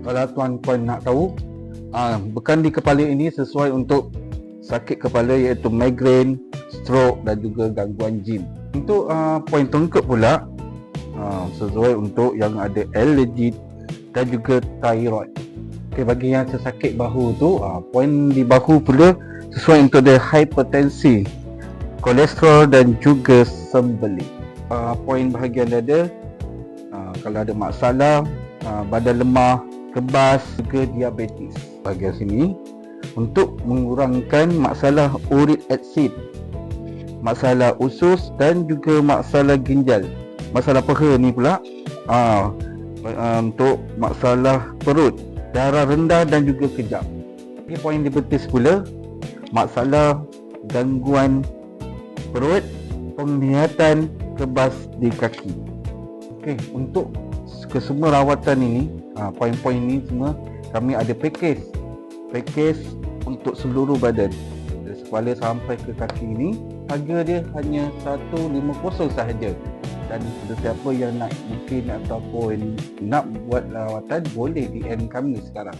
Kalau tuan-tuan nak tahu, bekam di kepala ini sesuai untuk sakit kepala iaitu migraine, stroke dan juga gangguan jin. Untuk poin tongkat pula, sesuai untuk yang ada alergi dan juga thyroid. Okay, bagi yang sesakit bahu tu, poin di bahu pula sesuai untuk the hipertensi, kolesterol dan juga sembelit. Poin bahagian dada, kalau ada masalah badan lemah, kebas, juga diabetes. Bahagian sini untuk mengurangkan masalah uric acid, masalah usus dan juga masalah ginjal. Masalah peha ni pula untuk masalah perut, darah rendah dan juga kejang. Okay, poin di betis pula masalah gangguan perut, penglihatan, kebas di kaki. Okey, untuk kesemua rawatan ini, poin-poin ini semua kami ada package untuk seluruh badan, dari kepala sampai ke kaki ini. Harga dia hanya 150 sahaja. Dan sesiapa yang nak booking ataupun nak buat rawatan, boleh DM kami sekarang.